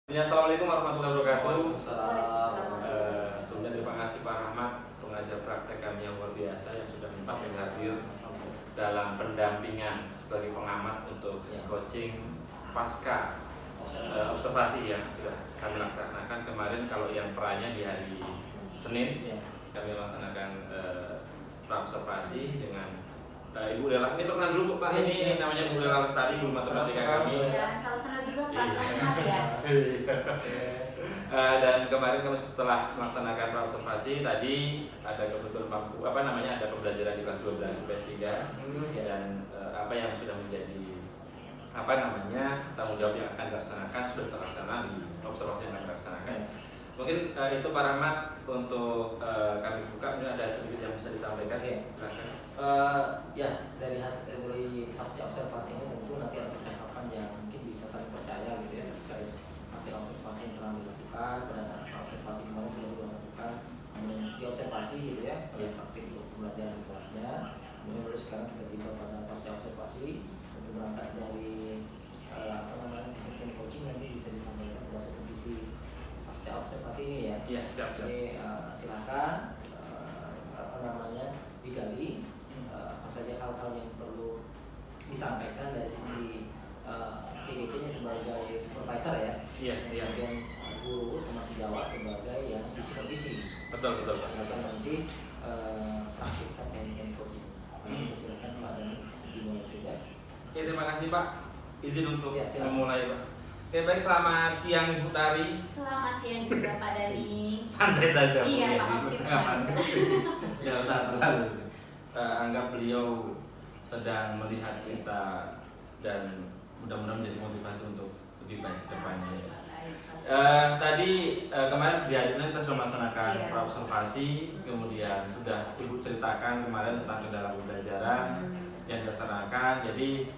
Assalamualaikum warahmatullahi wabarakatuh. Waalaikumsalam. Sebelumnya terima kasih Pak Rahmat, pengajar praktek kami yang luar biasa yang sudah menyempatkan hadir dalam pendampingan sebagai pengamat untuk coaching pasca observasi yang sudah kami laksanakan kemarin. Kalau yang perannya di hari Senin, kami laksanakan pra-observasi dengan Ibu Lela. Ini perkenalan dulu Pak, ini namanya Bu Lela Lestari, guru matematika kami. Ya, salam kenal juga Pak Rahmat ya. Dan kemarin kami setelah melaksanakan pra-observasi tadi ada kebetulan ada pembelajaran di kelas 12 IPS 3 dan apa yang sudah menjadi tanggung jawab yang akan dilaksanakan sudah terlaksana di observasi yang akan dilaksanakan. Mungkin itu Pak Rahmat untuk kami buka. Mungkin ada sedikit yang bisa disampaikan. Silakan. Dari pasca observasi ini tentu nanti ada percakapan yang mungkin bisa saling percaya gitu ya, bisa hasil observasi yang telah dilakukan berdasarkan observasi kemarin sudah dilakukan, kemudian diobservasi gitu ya oleh praktik pembelajaran di kelasnya, kemudian baru sekarang kita tiba pada pasca observasi untuk berangkat dari teknik coaching nanti bisa disampaikan pada supervisi pasca observasi ini ya. Iya, siap. Jadi silakan digali apa saja hal-hal yang perlu disampaikan dari sisi CGP-nya sebagai supervisor ya. Iya. Kemudian guru termasuk Jawa sebagai yang disupervisi. Betul. Silakan nanti praktikkan teknik coaching. Silakan Pak Danis dimulai saja. Ya, terima kasih Pak. Izin untuk memulai Pak. Oke, baik, selamat siang Ibu Tari. Selamat siang juga Pak Dani. Santai saja. Iya, Pak. Ya, usah terlalu. Anggap beliau sedang melihat kita dan mudah-mudahan menjadi motivasi untuk lebih baik ke depannya. Tadi kemarin di hari Senin kita sudah melaksanakan pra-observasi, kemudian sudah Ibu ceritakan kemarin tentang kendala pembelajaran yang dilaksanakan. Jadi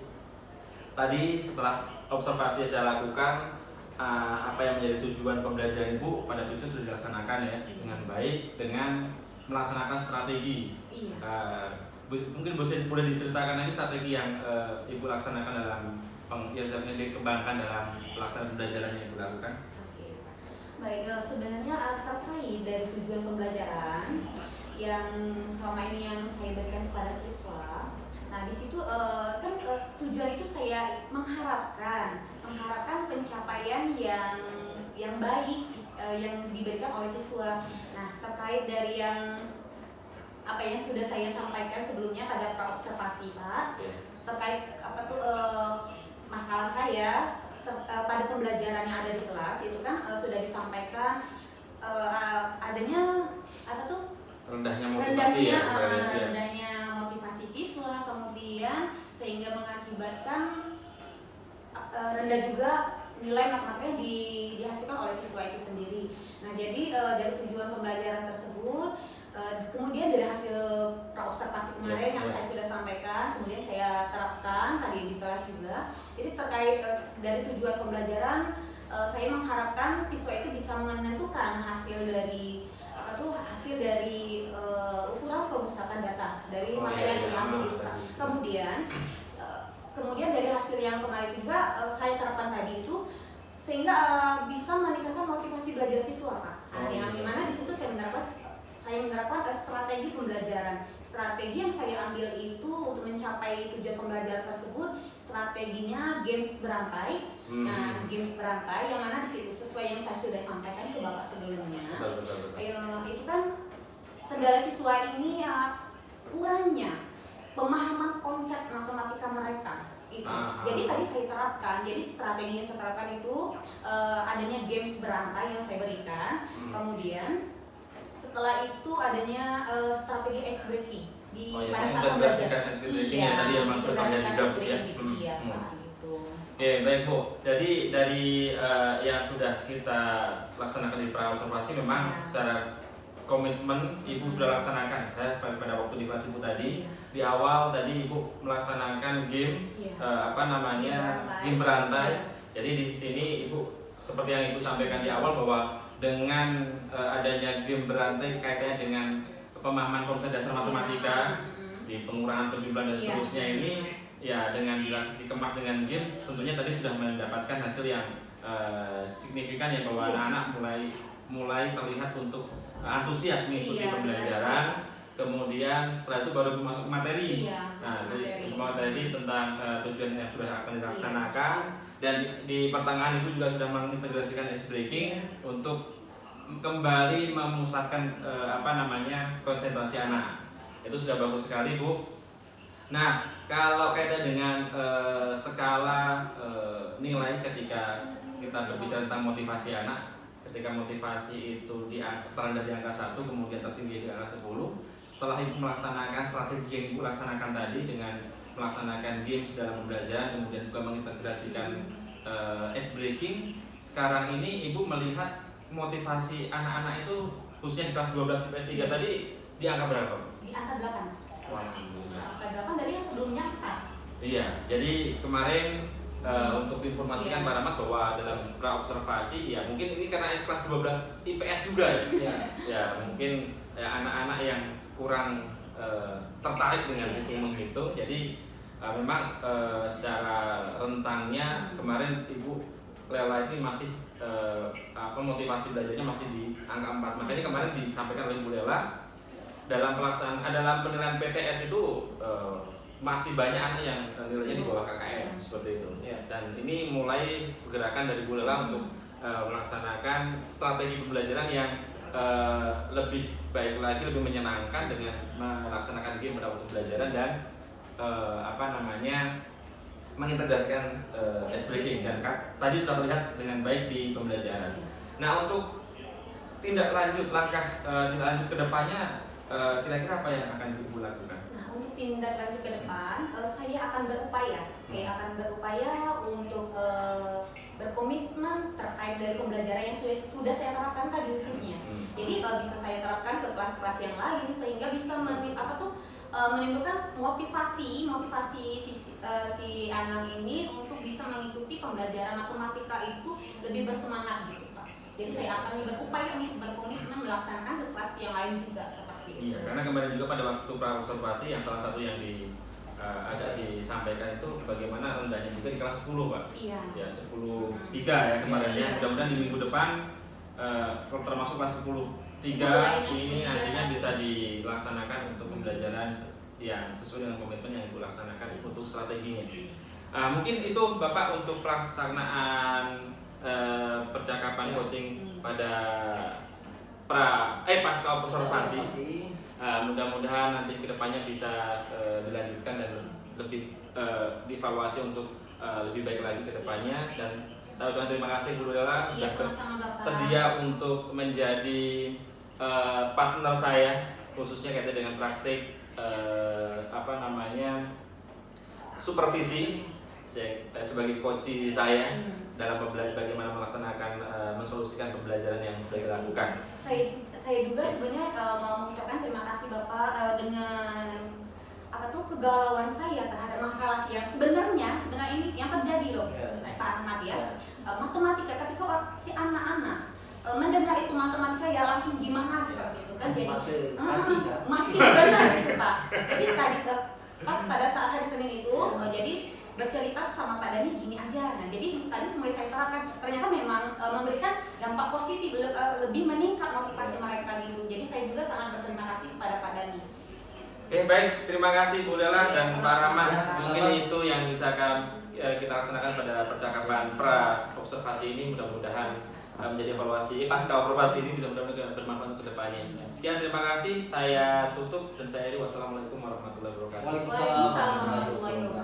tadi setelah observasi yang saya lakukan, apa yang menjadi tujuan pembelajaran Ibu pada itu sudah dilaksanakan ya dengan baik dengan melaksanakan strategi. Mungkin boleh diceritakan lagi strategi yang Ibu laksanakan yang dikembangkan dalam pelaksanaan pembelajaran yang Ibu lakukan. Baik, sebenarnya terkait dari tujuan pembelajaran yang selama ini yang saya berikan kepada siswa. Nah, di situ tujuan itu saya mengharapkan pencapaian yang baik yang diberikan oleh siswa. Nah, terkait dari yang apa yang sudah saya sampaikan sebelumnya pada pra-observasi Pak, terkait masalah saya pada pembelajaran yang ada di kelas itu kan sudah disampaikan adanya rendahnya motivasi siswa, kemudian sehingga mengakibatkan rendah juga nilai matematika yang dihasilkan oleh siswa itu sendiri. Nah, jadi dari tujuan pembelajaran tersebut, kemudian dari hasil pra-observasi kemarin yang saya sudah sampaikan, kemudian saya terapkan tadi di kelas juga. Jadi terkait dari tujuan pembelajaran, saya mengharapkan siswa itu bisa menentukan hasil dari ukuran pemusatan data dari materi yang saya ambil itu Pak. Kemudian dari hasil yang kemarin juga saya terapkan tadi itu sehingga bisa meningkatkan motivasi belajar siswa Pak. Yang dimana di situ saya menerapkan strategi pembelajaran. Strategi yang saya ambil itu untuk mencapai tujuan pembelajaran tersebut, strateginya games berantai. Nah, games berantai yang mana di situ sesuai yang saya sudah sampaikan ke Bapak sebelumnya. Betul. Itu kan kendala siswa ini kurangnya pemahaman konsep matematika mereka. Jadi tadi saya terapkan, jadi strategi yang saya terapkan itu adanya games berantai yang saya berikan, kemudian setelah itu adanya strategi ice breaking pada saat pembelajaran. Tadi yang maksudnya juga gitu. Oke, baik Bu. Jadi dari yang sudah kita laksanakan di pra-observasi memang secara komitmen Ibu sudah laksanakan. Saya pada waktu di kelas Ibu tadi di awal tadi Ibu melaksanakan game game berantai. Jadi di sini Ibu seperti yang Ibu sampaikan di awal bahwa dengan adanya game berantai kaitannya dengan pemahaman konsep dasar matematika di pengurangan penjumlahan dan seterusnya ini ya dengan dikemas dengan game tentunya tadi sudah mendapatkan hasil yang signifikan ya, bahwa anak-anak mulai terlihat untuk antusias mengikuti pembelajaran. Kemudian setelah itu baru masuk materi. Nah, materi tentang tujuan yang sudah akan dilaksanakan, dan di pertengahan Ibu juga sudah mengintegrasikan ice breaking untuk kembali memusatkan konsentrasi anak. Itu sudah bagus sekali, Bu. Nah, kalau kaitan dengan skala nilai ketika kita berbicara tentang motivasi anak, ketika motivasi itu terendah di angka 1, kemudian tertinggi di angka 10, setelah Ibu melaksanakan strategi yang Ibu laksanakan tadi dengan melaksanakan games dalam pembelajaran, kemudian juga mengintegrasikan ice breaking, sekarang ini Ibu melihat motivasi anak-anak itu khususnya di kelas 12 IPS 3 tadi di angka berapa? Di angka 8. Wah, angka 8 dari yang sebelumnya 4. Iya, jadi kemarin untuk diinformasikan Pak Rahmat bahwa dalam pra-observasi, ya mungkin ini karena kelas 12 IPS juga ya. Ya mungkin anak-anak yang kurang tertarik dengan hitung-menghitung, jadi memang secara rentangnya kemarin Ibu Lela ini masih motivasi belajarnya masih di angka 4. Makanya kemarin disampaikan oleh Bu Lela dalam penilaian PTS itu masih banyak anak yang nilainya di bawah KKM seperti itu. Dan ini mulai gerakan dari Bu Lela untuk melaksanakan strategi pembelajaran yang lebih baik lagi, lebih menyenangkan dengan melaksanakan game pada waktu pembelajaran dan mengintegrasikan ice breaking, dan tadi sudah terlihat dengan baik di pembelajaran. Nah, untuk tindak lanjut ke depannya, kira-kira apa yang akan Ibu lakukan? Nah, untuk tindak lanjut ke depan, saya akan berupaya untuk berkomitmen terkait dari pembelajaran yang sudah saya terapkan tadi khususnya. Jadi bisa saya terapkan ke kelas-kelas yang lain sehingga bisa menimbulkan motivasi si anak ini untuk bisa mengikuti pembelajaran matematika itu lebih bersemangat gitu, Pak. Jadi saya akan berupaya untuk berkomitmen melaksanakan ke kelas yang lain juga seperti itu. Iya, karena kemarin juga pada waktu pra-observasi yang salah satu yang agak disampaikan itu bagaimana rendahnya juga di kelas 10, Pak. Iya. Ya 10-3 ya kemarin ya. Mudah-mudahan di minggu depan termasuk kelas 10-3 ini nantinya bisa dilaksanakan untuk pembelajaran yang sesuai dengan komitmen yang Ibu laksanakan untuk strateginya. Mungkin itu Bapak untuk pelaksanaan percakapan coaching pada pasca observasi. Mudah-mudahan nanti kedepannya bisa dilanjutkan dan lebih dievaluasi untuk lebih baik lagi kedepannya. Dan saya ucapkan terima kasih Bu Lela sudah sedia untuk menjadi partner saya, khususnya kaitan dengan praktik supervisi sebagai coach saya dalam bagaimana melaksanakan mensolusikan pembelajaran yang sudah dilakukan. Saya juga sebenarnya mau mengucapkan terima kasih Bapak dengan kegalauan saya terhadap masalah yang sebenarnya ini yang terjadi loh, Pak Ahmad ya. Matematika ketika si anak-anak mendengar itu matematika ya langsung gimana seperti itu kan, jadi mati benar gitu Pak. Jadi tadi pas pada saat hari Senin itu jadi bercerita sama Pak Dani gini aja. Nah, jadi tadi mulai saya terapkan, ternyata memang memberikan dampak positif, lebih meningkat motivasi mereka gitu. Jadi saya juga sangat berterima kasih kepada Pak Dani. Oke, baik, terima kasih Bu Lela dan Pak Rahmat. Mungkin itu yang bisa kita laksanakan pada percakapan pra-observasi ini. Mudah-mudahan menjadi evaluasi pasca observasi ini bisa mudah-mudahan bermanfaat ke depannya. Sekian, terima kasih. Saya tutup dan saya akhiri. Wassalamualaikum warahmatullahi wabarakatuh. Waalaikumsalam warahmatullahi wabarakatuh.